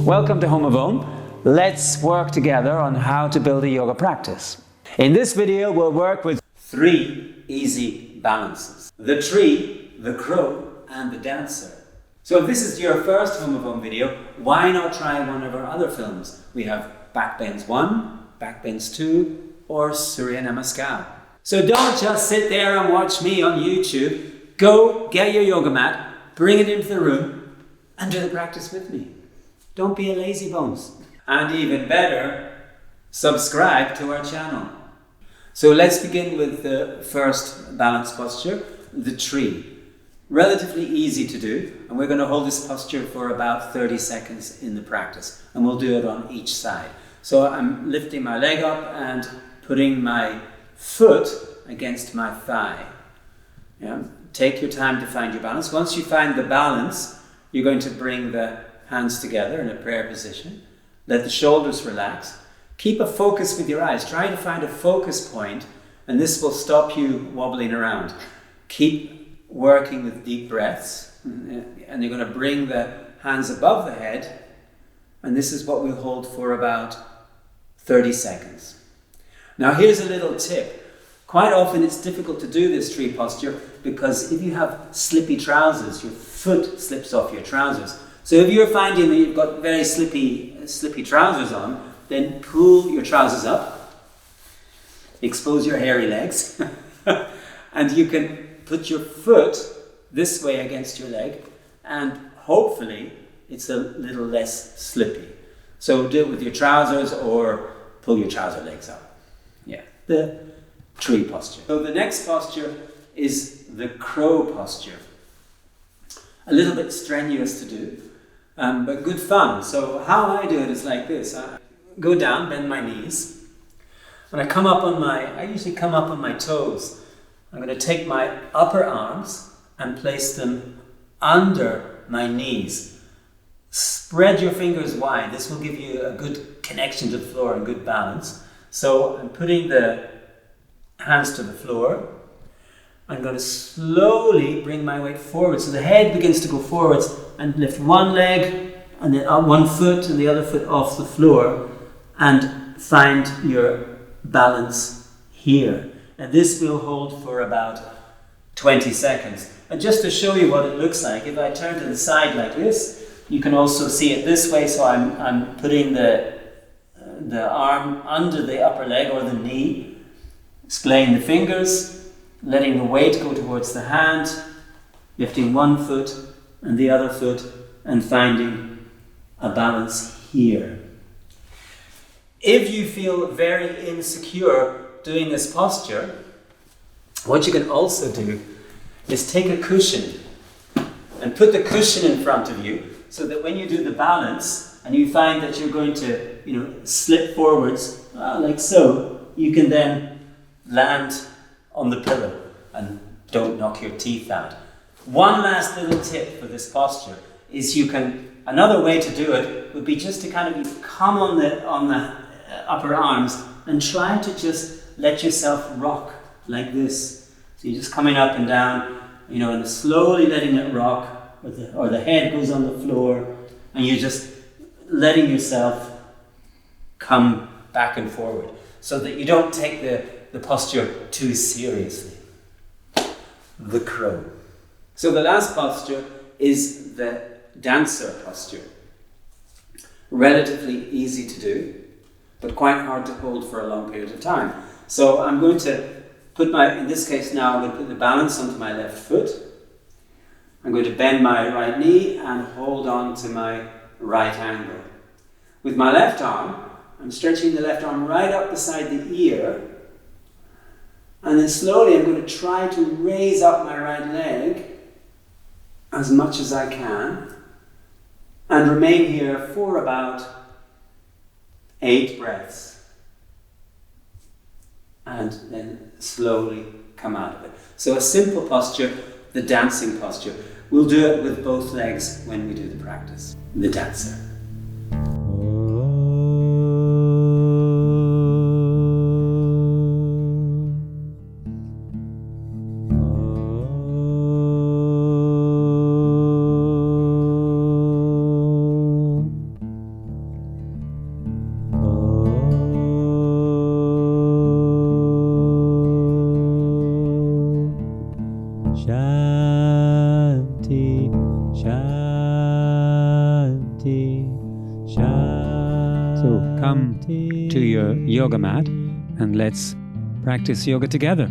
Welcome to Home of Om. Let's work together on how to build a yoga practice. In this video, we'll work with 3 easy balances: the tree, the crow, and the dancer. So if this is your first Home of Om video, why not try one of our other films? We have Backbends 1, Backbends 2, or Surya Namaskar. So don't just sit there and watch me on YouTube. Go get your yoga mat, bring it into the room, and do the practice with me. Don't be a lazy bones. And even better, subscribe to our channel. So let's begin with the first balance posture, the tree. Relatively easy to do, and we're going to hold this posture for about 30 seconds in the practice, and we'll do it on each side. So I'm lifting my leg up and putting my foot against my thigh. Yeah. Take your time to find your balance. Once you find the balance, you're going to bring the hands together in a prayer position. Let the shoulders relax. Keep a focus with your eyes. Try to find a focus point, and this will stop you wobbling around. Keep working with deep breaths, and you're going to bring the hands above the head, and this is what we'll hold for about 30 seconds. Now here's a little tip. Quite often it's difficult to do this tree posture because if you have slippy trousers, your foot slips off your trousers. So if you're finding that you've got very slippy trousers on, then pull your trousers up, expose your hairy legs, and you can put your foot this way against your leg, and hopefully it's a little less slippy. So do it with your trousers or pull your trouser legs up. Yeah, the tree posture. So the next posture is the crow posture. A little bit strenuous to do, but good fun. So how I do it is like this. I go down, bend my knees, and I usually come up on my toes. I'm going to take my upper arms and place them under my knees. Spread your fingers wide. This will give you a good connection to the floor and good balance. So I'm putting the hands to the floor. I'm going to slowly bring my weight forward. So the head begins to go forwards, and lift one leg and then one foot and the other foot off the floor, and find your balance here. And this will hold for about 20 seconds. And just to show you what it looks like, if I turn to the side like this, you can also see it this way. So I'm putting the arm under the upper leg or the knee, splaying the fingers, letting the weight go towards the hand, lifting one foot and the other foot, and finding a balance here. If you feel very insecure doing this posture, what you can also do is take a cushion and put the cushion in front of you, so that when you do the balance and you find that you're going to slip forwards like so, you can then land on the pillow and don't knock your teeth out. One last little tip for this posture is another way to do it would be just to kind of come on the upper arms and try to just let yourself rock like this. So you're just coming up and down, and slowly letting it rock, or the head goes on the floor, and you're just letting yourself come back and forward so that you don't take the posture too seriously. The crow. So the last posture is the dancer posture. Relatively easy to do, but quite hard to hold for a long period of time. So I'm going to put in this case now, I'm going to put the balance onto my left foot. I'm going to bend my right knee and hold on to my right ankle. With my left arm, I'm stretching the left arm right up beside the ear, and then slowly I'm going to try to raise up my right leg as much as I can, and remain here for about 8 breaths, and then slowly come out of it. So a simple posture, the dancing posture. We'll do it with both legs when we do the practice. The dancer. So come to your yoga mat and let's practice yoga together.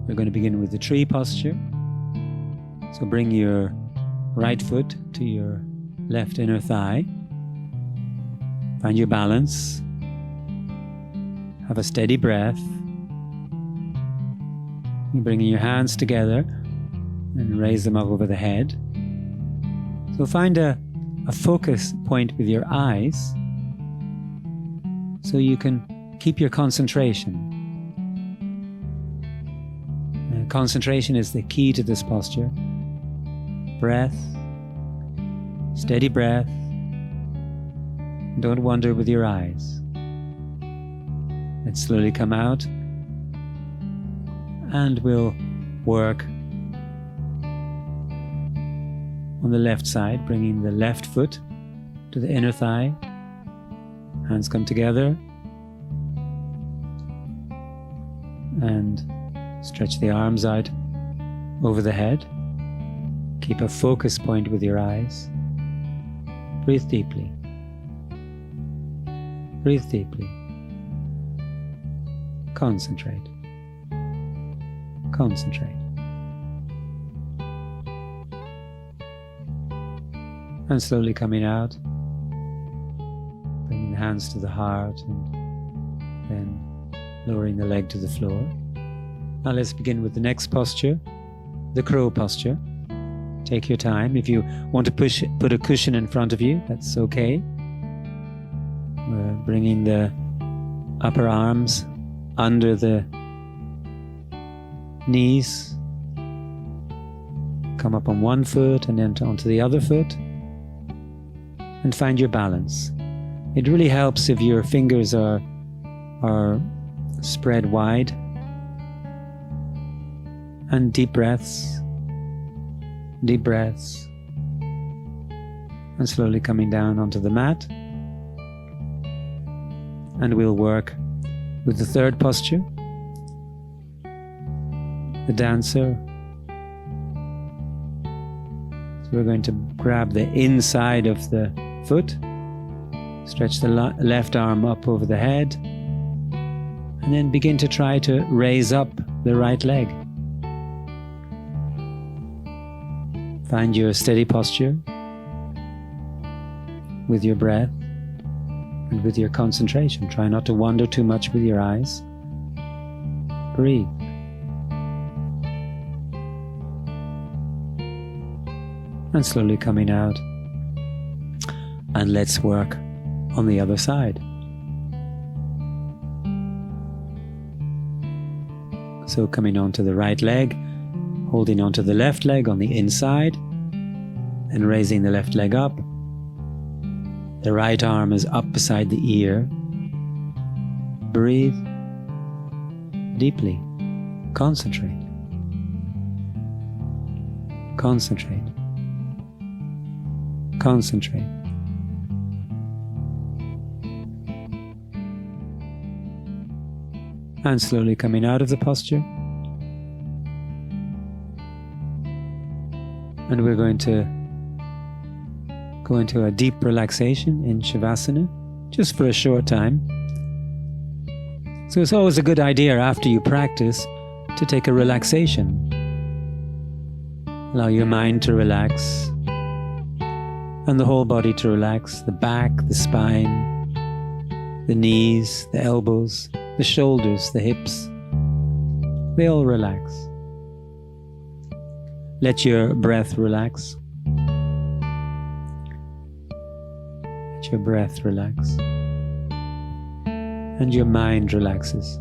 We're going to begin with the tree posture. So bring your right foot to your left inner thigh. Find your balance. Have a steady breath. You're bringing your hands together and raise them up over the head. So find a focus point with your eyes so you can keep your concentration. Concentration is the key to this posture. Breath, steady breath. Don't wander with your eyes. Let's slowly come out and we'll work on the left side, bringing the left foot to the inner thigh. Hands come together and stretch the arms out over the head. Keep a focus point with your eyes. Breathe deeply. Breathe deeply. Concentrate. Concentrate. And slowly coming out, bringing the hands to the heart and then lowering the leg to the floor. Now let's begin with the next posture, the crow posture. Take your time. If you want to put a cushion in front of you, that's okay. We're bringing the upper arms under the knees. Come up on one foot and then onto the other foot. And find your balance. It really helps if your fingers are spread wide. And deep breaths. Deep breaths. And slowly coming down onto the mat. And we'll work with the third posture. The dancer. So we're going to grab the inside of the foot. Stretch the left arm up over the head. And then begin to try to raise up the right leg. Find your steady posture with your breath and with your concentration. Try not to wander too much with your eyes. Breathe. And slowly coming out. And let's work on the other side. So coming onto the right leg, holding onto the left leg on the inside, and raising the left leg up. The right arm is up beside the ear. Breathe deeply. Concentrate. Concentrate. Concentrate. And slowly coming out of the posture. And we're going to go into a deep relaxation in Shavasana, just for a short time. So it's always a good idea after you practice to take a relaxation. Allow your mind to relax and the whole body to relax, the back, the spine, the knees, the elbows, the shoulders, the hips. They all relax. Let your breath relax. Let your breath relax. And your mind relaxes.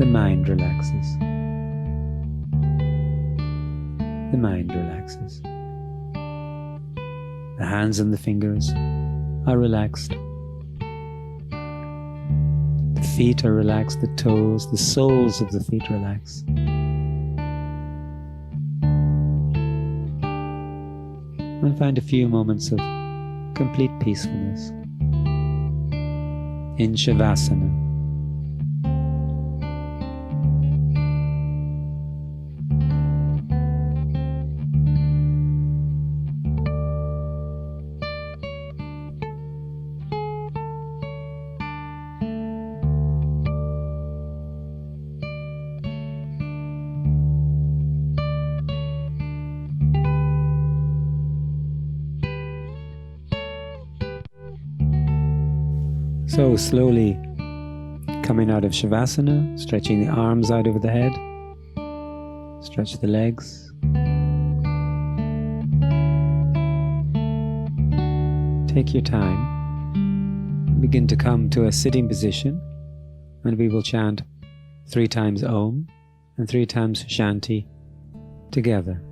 The mind relaxes. The mind relaxes. The hands and the fingers are relaxed. The feet are relaxed, the toes, the soles of the feet relax. And find a few moments of complete peacefulness in Shavasana. So slowly coming out of Shavasana, stretching the arms out over the head, stretch the legs. Take your time. Begin to come to a sitting position, and we will chant 3 times Om and 3 times Shanti together.